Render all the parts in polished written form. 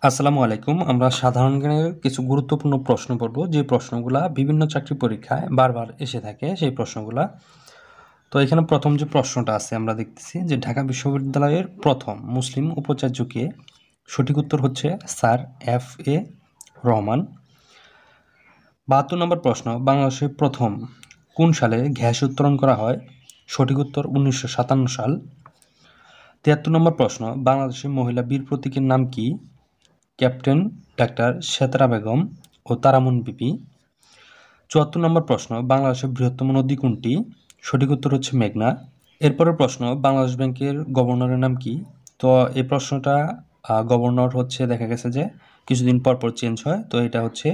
আসসালামু আলাইকুম। আমরা সাধারণ জ্ঞানের কিছু গুরুত্বপূর্ণ প্রশ্ন পড়ব, যে প্রশ্নগুলা বিভিন্ন চাকরি পরীক্ষায় বারবার এসে থাকে সেই প্রশ্নগুলা। তো এখানে প্রথম যে প্রশ্নটা আছে আমরা দেখতেছি যে ঢাকা বিশ্ববিদ্যালয়ের প্রথম মুসলিম উপাচার্য কে? সঠিক উত্তর হচ্ছে স্যার F.A. রহমান। 72 নম্বর প্রশ্ন, বাংলাদেশে প্রথম কোন সালে গ্যাস উত্তোলন করা হয়? সঠিক উত্তর 1957 সাল। 73 নম্বর প্রশ্ন, বাংলাদেশের মহিলা বীর প্রতীকের নাম কি? ক্যাপ্টেন ডাক্তার সেতারা বেগম ও তারামন বিবি। 74 নম্বর প্রশ্ন, বাংলাদেশের বৃহত্তম নদী কোনটি? সঠিক উত্তর হচ্ছে মেঘনা। এরপরের প্রশ্ন, বাংলাদেশ ব্যাংকের গভর্নরের নাম কি? তো এই প্রশ্নটা গভর্নর হচ্ছে দেখা গেছে যে কিছুদিন পর পর চেঞ্জ হয়, তো এটা হচ্ছে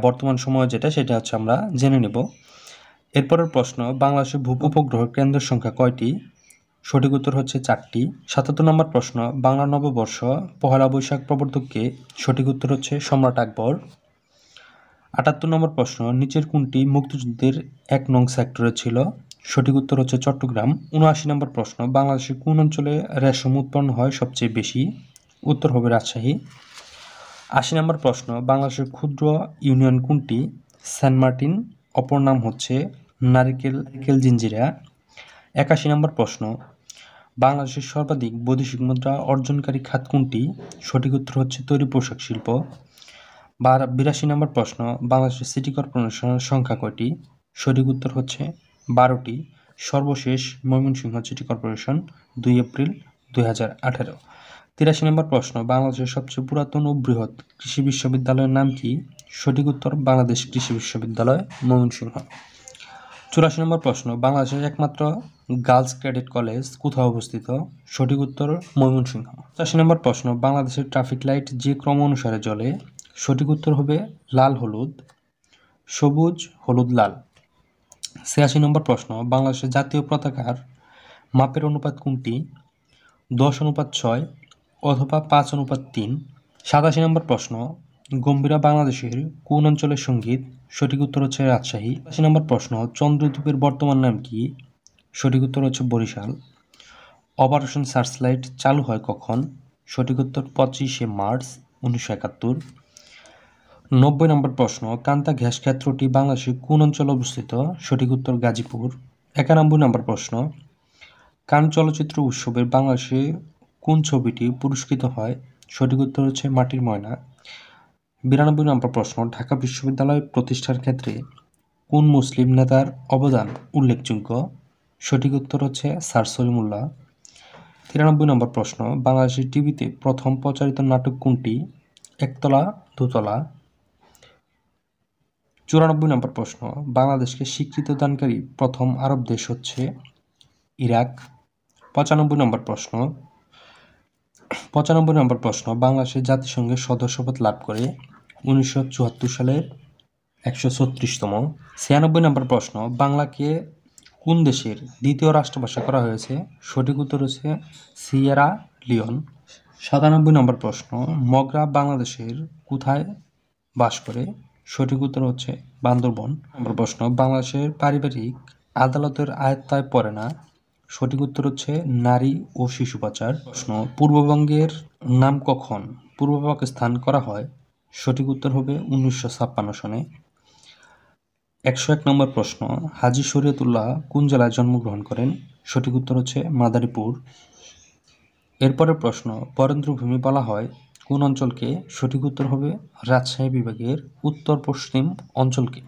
বর্তমান সময়ে যেটা সেটা হচ্ছে আমরা জেনে নেব। এরপরের প্রশ্ন, বাংলাদেশের উপগ্রহ কেন্দ্রের সংখ্যা কয়টি? সঠিক উত্তর হচ্ছে 4টি। 77 নম্বর প্রশ্ন, বাংলা নববর্ষ পহেলা বৈশাখ প্রবর্তক কে? সঠিক উত্তর হচ্ছে সম্রাট আকবর। 78 নম্বর প্রশ্ন, নিচের কোনটি মুক্তিযুদ্ধের 1 নং সেক্টরে ছিল? সঠিক উত্তর হচ্ছে চট্টগ্রাম। 79 নম্বর প্রশ্ন, বাংলাদেশের কোন অঞ্চলে রেশম উৎপন্ন হয় সবচেয়ে বেশি? উত্তর হবে রাজশাহী। 80 নম্বর প্রশ্ন, বাংলাদেশের ক্ষুদ্র ইউনিয়ন কোনটি? সেন্ট মার্টিন, অপর নাম হচ্ছে নারিকেল জিঞ্জিরা। 81 নম্বর প্রশ্ন, বাংলাদেশের সর্বাধিক বৈদেশিক মুদ্রা অর্জনকারী খাত কোনটি? সঠিক উত্তর হচ্ছে তৈরি পোশাক শিল্প। 82 নম্বর প্রশ্ন, বাংলাদেশের সিটি কর্পোরেশনের সংখ্যা কয়টি? সঠিক উত্তর হচ্ছে 12টি। সর্বশেষ ময়মনসিংহ সিটি কর্পোরেশন 2 এপ্রিল 2018। 83 নম্বর প্রশ্ন, বাংলাদেশের সবচেয়ে পুরাতন ও বৃহৎ কৃষি বিশ্ববিদ্যালয়ের নাম কি? সঠিক উত্তর বাংলাদেশ কৃষি বিশ্ববিদ্যালয় ময়মনসিংহ। 84 নম্বর প্রশ্ন, বাংলাদেশের একমাত্র গার্লস ক্যাডেট কলেজ কোথায় অবস্থিত? সঠিক উত্তর ময়মনসিংহ। 85 নম্বর প্রশ্ন, বাংলাদেশের ট্রাফিক লাইট যে ক্রম অনুসারে জ্বলে? সঠিক উত্তর হবে লাল হলুদ, সবুজ হলুদ লাল। 86 নম্বর প্রশ্ন, বাংলাদেশের জাতীয় পতাকার মাপের অনুপাত কোনটি? 10:6 অথবা 5:3। 87 নম্বর প্রশ্ন, গম্ভীরা বাংলাদেশের কোন অঞ্চলের সঙ্গীত? সঠিক উত্তর হচ্ছে রাজশাহী। 87 নম্বর প্রশ্ন, চন্দ্রদ্বীপের বর্তমান নাম কি? সঠিক উত্তর হচ্ছে বরিশাল। অপারেশন সার্চলাইট চালু হয় কখন? সঠিক উত্তর 25শে মার্চ 1971। 90 নম্বর প্রশ্ন, কান্তা গ্যাস ক্ষেত্রটি বাংলাদেশের কোন অঞ্চলে অবস্থিত? সঠিক উত্তর গাজীপুর। 91 নম্বর প্রশ্ন, কান চলচ্চিত্র উৎসবের বাংলাদেশে কোন ছবিটি পুরস্কৃত হয়? সঠিক উত্তর হচ্ছে মাটির ময়না। 92 নম্বর প্রশ্ন, ঢাকা বিশ্ববিদ্যালয় প্রতিষ্ঠার ক্ষেত্রে কোন মুসলিম নেতার অবদান উল্লেখযোগ্য? সঠিক উত্তর হচ্ছে স্যার সলিমুল্লাহ। 93 নম্বর প্রশ্ন, বাংলাদেশের টিভিতে প্রথম প্রচারিত নাটক কোনটি? একতলা দোতলা। 94 নম্বর প্রশ্ন, বাংলাদেশকে স্বীকৃতি দানকারী প্রথম আরব দেশ হচ্ছে ইরাক। 95 নম্বর প্রশ্ন, বাংলাদেশের জাতিসংঘের সদস্যপদ লাভ করে 1974 সালের 136তম। 96 নম্বর প্রশ্ন, বাংলাকে কোন দেশের দ্বিতীয় রাষ্ট্রভাষা করা হয়েছে? সঠিক উত্তর হচ্ছে সিয়েরা লিওন। 97 নম্বর প্রশ্ন, মগরা বাংলাদেশের কোথায় বাস করে? সঠিক উত্তর হচ্ছে বান্দরবন। নম্বর প্রশ্ন, বাংলাদেশের পারিবারিক আদালতের আওতায় পড়ে না? সঠিক উত্তর হচ্ছে নারী ও শিশু পাচার। প্রশ্ন, পূর্ববঙ্গের নাম কখন পূর্ব পাকিস্তান করা হয়? সঠিক উত্তর হবে 1956 সনে। 101 নম্বর প্রশ্ন, হাজী শরীয়তুল্লাহ কোন জেলায় জন্মগ্রহণ করেন? সঠিক উত্তর হচ্ছে মাদারীপুর। এরপরের প্রশ্ন, বরেন্দ্রভূমি বলা হয় কোন অঞ্চলকে? সঠিক উত্তর হবে রাজশাহী বিভাগের উত্তর পশ্চিম অঞ্চলকে।